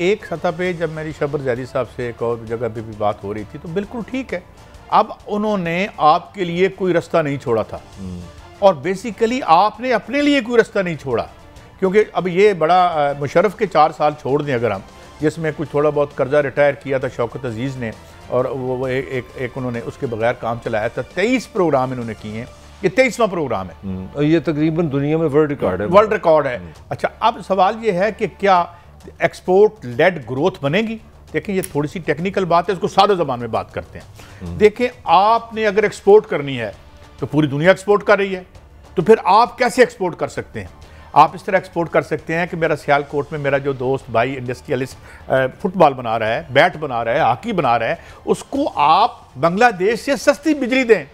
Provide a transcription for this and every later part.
एक सतह पे जब मेरी शबर जैदी साहब से एक और जगह पे भी बात हो रही थी तो बिल्कुल ठीक है। अब उन्होंने आपके लिए कोई रास्ता नहीं छोड़ा था और बेसिकली आपने अपने लिए कोई रास्ता नहीं छोड़ा, क्योंकि अब ये बड़ा मुशर्रफ के 4 साल छोड़ दें अगर हम, जिसमें कुछ थोड़ा बहुत कर्जा रिटायर किया था शौकत अजीज़ ने और वो एक उन्होंने उसके बगैर काम चलाया था। 23 प्रोग्राम इन्होंने किए हैं, ये 23वां प्रोग्राम है और ये तकरीबन दुनिया में वर्ल्ड रिकॉर्ड है। अच्छा, अब सवाल ये है कि क्या एक्सपोर्ट लेड ग्रोथ बनेगी? देखें, ये थोड़ी सी टेक्निकल बात है, इसको सादा ज़बान में बात करते हैं। देखें, आपने अगर एक्सपोर्ट करनी है तो पूरी दुनिया एक्सपोर्ट कर रही है, तो फिर आप कैसे एक्सपोर्ट कर सकते हैं? आप इस तरह एक्सपोर्ट कर सकते हैं कि मेरा सियालकोट में मेरा जो दोस्त भाई इंडस्ट्रियलिस्ट फुटबॉल बना रहा है, बैट बना रहा है, हॉकी बना रहा है, उसको आप बांग्लादेश से सस्ती बिजली दें,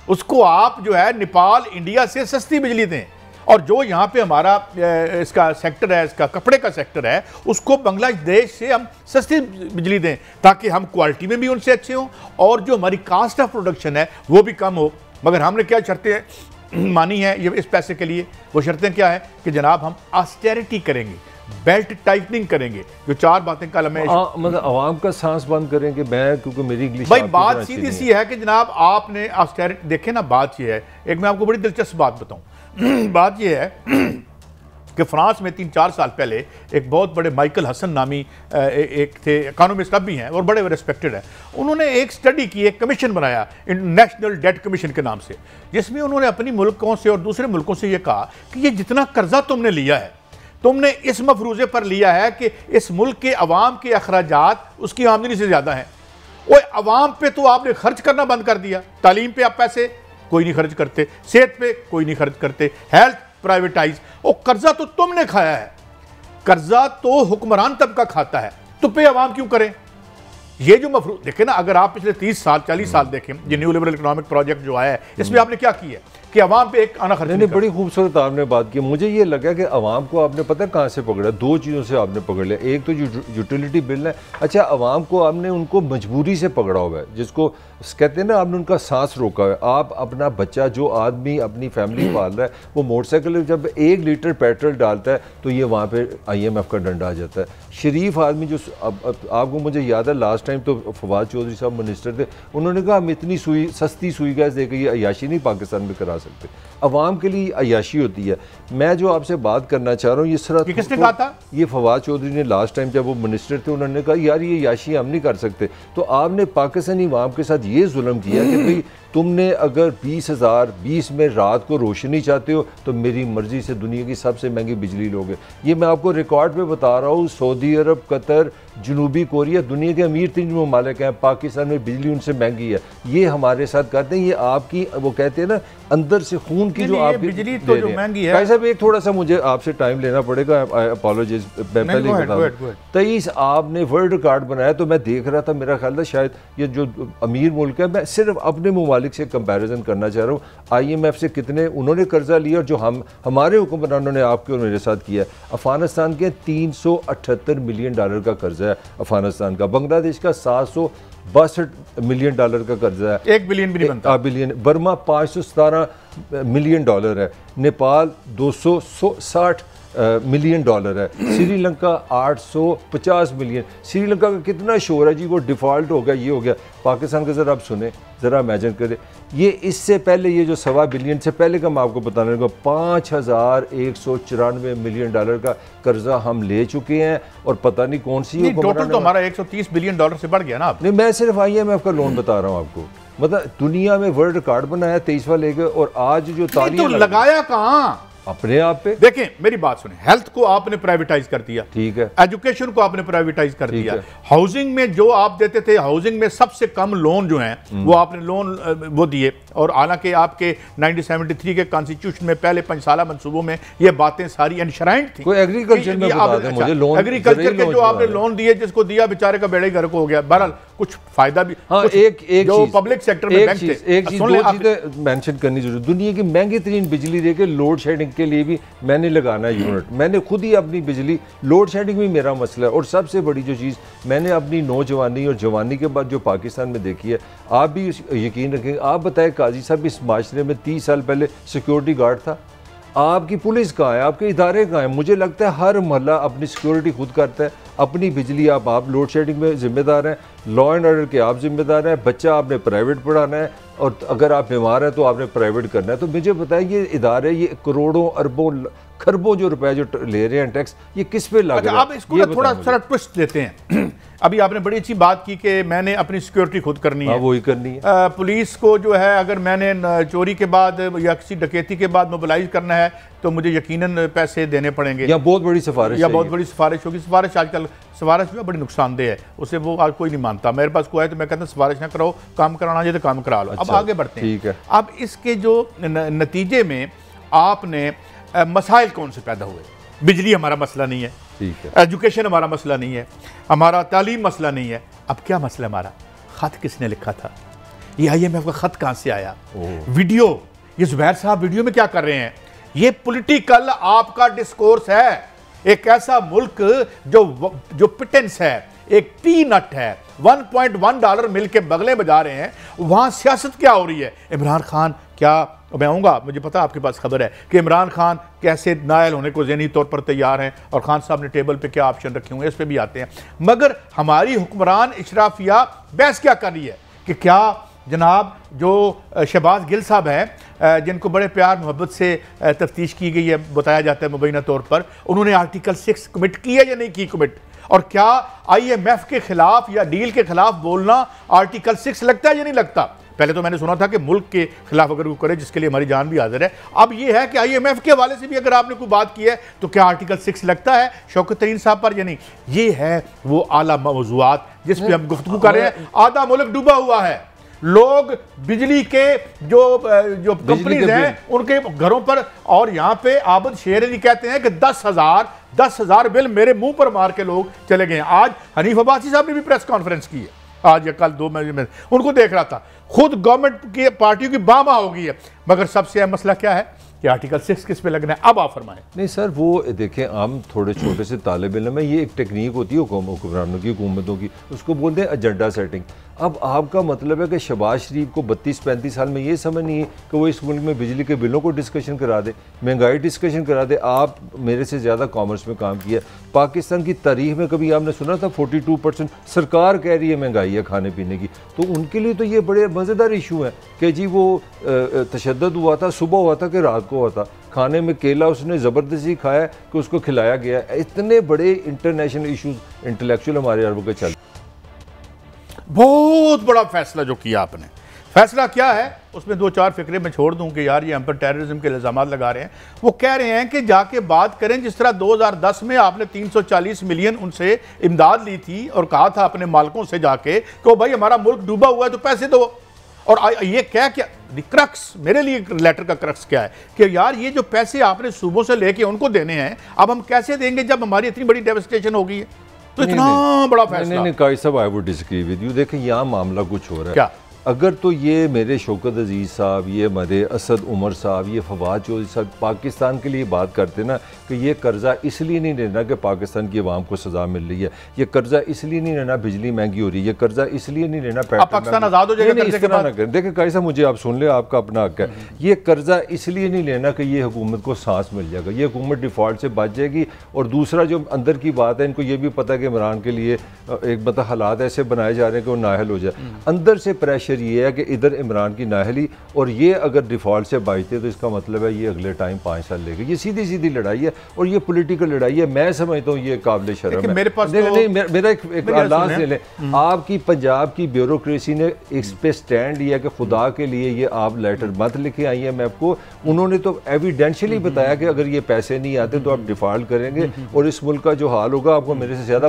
उसको आप जो है नेपाल इंडिया से सस्ती बिजली दें, और जो यहाँ पे हमारा इसका सेक्टर है, इसका कपड़े का सेक्टर है, उसको बांग्लादेश से हम सस्ती बिजली दें ताकि हम क्वालिटी में भी उनसे अच्छे हों और जो हमारी कास्ट ऑफ प्रोडक्शन है वो भी कम हो। मगर हमने क्या शर्तें मानी है ये इस पैसे के लिए? वो शर्तें क्या है कि जनाब हम ऑस्टेरिटी करेंगे, बेल्ट टाइटनिंग करेंगे, जो 4 बातें कल हमें मतलब आवाम का सांस बंद करेंगे। मैं क्योंकि मेरी इंग्लिश भाई बात सीधी सी है कि जनाब आपने ऑस्टेरिटी देखे ना। बात ये है, एक मैं आपको बड़ी दिलचस्प बात बताऊं। बात यह है कि फ्रांस में 3-4 साल पहले एक बहुत बड़े माइकल हसन नामी एक थे इकोनॉमिस्ट, अब भी हैं और बड़े रिस्पेक्टेड हैं। उन्होंने एक स्टडी की, एक कमीशन बनाया नेशनल डेट कमीशन के नाम से, जिसमें उन्होंने अपनी मुल्कों से और दूसरे मुल्कों से ये कहा कि ये जितना कर्जा तुमने लिया है, तुमने इस मफरूज़े पर लिया है कि इस मुल्क के अवाम के अखराजात उसकी आमदनी से ज़्यादा हैं। वो अवाम पे तो आपने खर्च करना बंद कर दिया। तालीम पे आप पैसे कोई नहीं खर्च करते, सेहत पे कोई नहीं खर्च करते, हेल्थ प्राइवेटाइज। और कर्जा तो तुमने खाया है, कर्जा तो हुक्मरान तबका खाता है, तो पे अवाम क्यों करें? ये जो मफरूज देखें ना, अगर आप पिछले 30 साल 40 साल देखें, ये न्यू लिबरल इकोनॉमिक प्रोजेक्ट जो आया है, इसमें आपने क्या किया कि अवाम पे एक आना खर्च नहीं। बड़ी खूबसूरत आपने बात की। मुझे ये लगा कि अवाम को आपने पता कहाँ से पकड़ा? 2 चीज़ों से आपने पकड़ लिया। एक तो यूटिलिटी बिल है। अच्छा, अवाम को आपने उनको मजबूरी से पकड़ा हुआ है, जिसको कहते हैं ना, आपने उनका सांस रोका है। आप अपना बच्चा, जो आदमी अपनी फैमिली पाल रहा है, वो मोटरसाइकिल जब 1 लीटर पेट्रोल डालता है तो ये वहाँ पे IMF का डंडा आ जाता है। शरीफ आदमी जो आपको मुझे याद है लास्ट टाइम तो फवाद चौधरी साहब मिनिस्टर थे, उन्होंने कहा हम इतनी सस्ती सुई गैस देकर ये अयाशी नहीं पाकिस्तान में करा सकते। अवाम के लिए अयाशी होती है। मैं जो आपसे बात करना चाह रहा हूँ, ये सर किसने कहा था? ये फवाद चौधरी ने लास्ट टाइम जब वो मिनिस्टर थे, उन्होंने कहा यार ये अयाशी हम नहीं कर सकते। तो आपने पाकिस्तानी अवाम के साथ ये जुल्म किया कि भाई तुमने अगर 20,020 में रात को रोशनी चाहते हो तो मेरी मर्जी से दुनिया की सबसे महंगी बिजली लोगे। ये मैं आपको रिकॉर्ड पे बता रहा हूँ। सऊदी अरब, कतर, जनूबी कोरिया, दुनिया के अमीर 3 ममालिक हैं, पाकिस्तान में बिजली उनसे महंगी है। ये हमारे साथ करते हैं। ये आपकी वो कहते हैं ना अंदर से खून की जो आपकी बिजली तो जो महंगी है। भाई साहब एक थोड़ा सा मुझे आपसे टाइम लेना पड़ेगा, अपोलॉजिज। मैं पहले ही बता दूं 23 आपने वर्ल्ड रिकॉर्ड बनाया, तो मैं देख रहा था, मेरा ख्याल था शायद ये जो अमीर मुल्क है, मैं सिर्फ अपने ममालिक से कंपैरिजन करना चाह रहा हूँ। IMF से कितने उन्होंने कर्जा लिया और जो हमारे हुक्मरानों ने आपके और मेरे साथ किया। अफगानिस्तान के $378 मिलियन का कर्जा है अफगानिस्तान का। बांग्लादेश का $762 मिलियन का कर्जा है। 1 बिलियन भी नहीं बनता। बिलियन। बर्मा $517 मिलियन है। नेपाल $260 मिलियन है। श्रीलंका 850 मिलियन। श्रीलंका का कितना शोर है जी, वो डिफ़ॉल्ट हो गया, ये हो गया। पाकिस्तान का ज़रा आप सुने, ज़रा इमेजिन करें। ये इससे पहले ये जो $1.25 बिलियन से पहले का मैं आपको बताने लगा, $5,194 मिलियन का कर्जा हम ले चुके हैं। और पता नहीं कौन सी टोटल तो हमारा $130 बिलियन से बढ़ गया ना। नहीं, मैं सिर्फ IMF का लोन बता रहा हूँ आपको। मतलब दुनिया में वर्ल्ड रिकॉर्ड बनाया 23वां लेके, और आज जो तालियां तो लगाया कहाँ? अपने आप पे। देखें मेरी बात सुने, हेल्थ को आपने प्राइवेटाइज कर दिया, ठीक है। एजुकेशन को आपने प्राइवेटाइज कर दिया। हाउसिंग में जो आप देते थे, हाउसिंग में सबसे कम लोन जो हैं वो आपने लोन वो दिए। और हालांकि आपके 1973 के कॉन्स्टिट्यूशन में पहले 5 साल मंसूबों में ये बातें सारी एनश्राइंड थी। कोई एग्रीकल्चर में बता दें मुझे लोन, एग्रीकल्चर के जो आपने लोन दिए, जिसको दिया बेचारे का बेड़े घर को हो गया। बहरहाल कुछ फायदा भी। हाँ, एक जो पब्लिक सेक्टर में बैंक थे। एक चीज, 2 चीजें मेंशन करनी जरूरी। दुनिया की महंगी तरीन बिजली देके लोड शेडिंग के लिए भी मैंने लगाना है यूनिट। मैंने खुद ही अपनी बिजली, लोड शेडिंग भी मेरा मसला है। और सबसे बड़ी जो चीज़ मैंने अपनी नौजवानी और जवानी के बाद जो पाकिस्तान में देखी है, आप भी यकीन रखेंगे। आप बताएं काजी साहब, इस माशरे में 30 साल पहले सिक्योरिटी गार्ड था? आपकी पुलिस कहाँ है? आपके इदारे कहाँ हैं? मुझे लगता है हर मोहल्ला अपनी सिक्योरिटी खुद करता है। अपनी बिजली आप लोड शेडिंग में जिम्मेदार हैं, लॉ एंड ऑर्डर के आप जिम्मेदार हैं, बच्चा आपने प्राइवेट पढ़ाना है और अगर आप बीमार हैं तो आपने प्राइवेट करना है। तो मुझे बताइए ये इदारे ये करोड़ों अरबों खरबों जो रुपए जो ले रहे हैं टैक्स, ये किस पे लग रहा है? अब इसको ना थोड़ा सा ट्विस्ट देते हैं। अभी आपने बड़ी अच्छी बात की कि मैंने अपनी सिक्योरिटी खुद करनी है, वही करनी है। पुलिस को जो है अगर मैंने चोरी के बाद या किसी डकैती के बाद मोबिलाइज करना है तो मुझे यकीनन पैसे देने पड़ेंगे, या बहुत बड़ी सिफारिश, या बहुत बड़ी सिफारिश होगी। सिफारिश आजकल सिफारिश जो है बड़ी नुकसानदेह है, उसे वो आज कोई नहीं मानता। मेरे पास कोई है तो मैं कहता हूँ सिफारिश ना करो, काम कराना चाहिए तो काम करा लो। अब आगे बढ़ते हैं। ठीक है। अब इसके जो नतीजे में आपने मसाइल कौन से पैदा हुए? बिजली हमारा मसला नहीं है, ठीक है, एजुकेशन हमारा मसला नहीं है, हमारा तालीम मसला नहीं है। अब क्या मसला हमारा? खत किसने लिखा था? ये IMF का खत कहाँ से आया? वीडियो, ये जुबैर साहब वीडियो में क्या कर रहे हैं? ये पॉलिटिकल आपका डिस्कोर्स है। एक ऐसा मुल्क जो पिटेंस है, एक पीनट है, $1.1 मिल के बगले बजा रहे हैं, वहां सियासत क्या हो रही है? इमरान खान क्या, मैं आऊँगा, मुझे पता आपके पास खबर है कि इमरान खान कैसे नायल होने को ज़हनी तौर पर तैयार हैं और खान साहब ने टेबल पे क्या ऑप्शन रखे होंगे, इस पर भी आते हैं। मगर हमारी हुक्मरान इशराफिया बहस क्या कर रही है कि क्या जनाब जो शहबाज गिल साहब हैं, जिनको बड़े प्यार मोहब्बत से तफ्तीश की गई है, बताया जाता है मुबैना तौर पर, उन्होंने आर्टिकल 6 कमिट की है या नहीं की कमिट? और क्या IMF के खिलाफ या डील के खिलाफ बोलना आर्टिकल 6 लगता है या नहीं लगता? पहले तो मैंने सुना था कि मुल्क के खिलाफ अगर वो करे जिसके लिए हमारी जान भी हाजिर है। अब ये है कि IMF के हवाले से भी अगर आपने कोई बात की है तो क्या आर्टिकल 6 लगता है शौकत तरीन साहब पर या नहीं? ये है वो आला मौज़ूआत जिस पे हम गुफ्तगू कर रहे हैं। आधा मुल्क डूबा हुआ है, लोग बिजली के जो कंपनीज हैं उनके घरों पर, और यहाँ पे आबद शेर अली कहते हैं कि 10,000 बिल मेरे मुंह पर मार के लोग चले गए। आज हनीफ अब्बासी साहब ने भी प्रेस कॉन्फ्रेंस की है, आज या कल 2 महीने में उनको देख रहा था। खुद गवर्नमेंट की पार्टियों की बामा हो गई है, मगर सबसे अहम मसला क्या है कि आर्टिकल 6 किस पे लगना है? अब आप फरमाएं। नहीं सर, वो देखें, आम थोड़े छोटे से तालिब इल्म में ये एक टेक्निक होती है हुक्मरानों की, हुकूमतों की, उसको बोलते हैं एजेंडा सेटिंग। अब आपका मतलब है कि शहबाज शरीफ को 32-35 साल में ये समझ नहीं है कि वो इस मुल्क में बिजली के बिलों को डिस्कशन करा दे, महंगाई डिस्कशन करा दे। आप मेरे से ज़्यादा कॉमर्स में काम किया, पाकिस्तान की तारीख में कभी आपने सुना था 42% सरकार कह रही है महंगाई है खाने पीने की? तो उनके लिए तो ये बड़े मज़ेदार इशू है कि जी वो तशद्दुद हुआ था, सुबह हुआ था कि रात को हुआ था, खाने में केला उसने ज़बरदस्ती खाया कि उसको खिलाया गया। इतने बड़े इंटरनेशनल इशूज़ इंटेलेक्चुअल हमारे अरब के चल। बहुत बड़ा फैसला जो किया आपने, फैसला क्या है उसमें 2-4 फिक्रे मैं छोड़ दूं कि यार ये हम पर टेररिज्म के इल्ज़ाम लगा रहे हैं। वो कह रहे हैं कि जाके बात करें, जिस तरह 2010 में आपने 340 मिलियन उनसे इमदाद ली थी और कहा था अपने मालिकों से जाके कि भाई हमारा मुल्क डूबा हुआ है तो पैसे दो। और ये क्या क्रक्स, मेरे लिए लेटर का क्रक्स क्या है कि यार ये जो पैसे आपने सूबों से लेके उनको देने हैं, अब हम कैसे देंगे जब हमारी इतनी बड़ी डेवस्टेशन हो गई है? तो इतना बड़ा फैसला। नहीं काई साहब, I would disagree with you. देखें यहाँ मामला कुछ हो रहा है। क्या? अगर तो ये मेरे शौकत अजीज़ साहब, ये हमारे असद उमर साहब, ये फवाद चौधरी साहब पाकिस्तान के लिए बात करते ना कि ये कर्जा इसलिए नहीं लेना कि पाकिस्तान की आवाम को सज़ा मिल रही है, ये कर्जा इसलिए नहीं लेना बिजली महंगी हो रही है, ये कर्जा इसलिए नहीं लेना पाकिस्तान आज़ाद हो जाएगा, इस तरह ना करें। देखिए काई साहब, मुझे आप सुन ले, आपका अपना हक है। ये कर्जा इसलिए नहीं लेना कि ये हुकूमत को सांस मिल जाएगा, ये हुकूमत डिफ़ॉल्ट से बच जाएगी। और दूसरा जो अंदर की बात है, इनको ये भी पता है कि इमरान के लिए एक मतलब हालात ऐसे बनाए जा रहे हैं कि वो नाहल हो जाए। अंदर से प्रेशर ये है कि इधर इमरान की नाहली, और ये अगर डिफ़ॉल्ट से बचते तो इसका मतलब है ये अगले टाइम 5 साल लेगा। ये सीधी सीधी लड़ाई है और ये पॉलिटिकल लड़ाई है। मैं समझता हूँ ये काबिल शर्म है। मेरे पास मेरा एक अंदाज ले लें, आपकी पंजाब की ब्यूरोक्रेसी ने इस पे स्टैंड लिया कि खुदा के लिए ये आप लेटर मत लिखे IMF को। उन्होंने तो एविडेंशियली बताया कि अगर ये पैसे नहीं आते तो आप डिफ़ॉल्ट करेंगे और इस मुल्क का जो हाल होगा आपको मेरे से ज़्यादा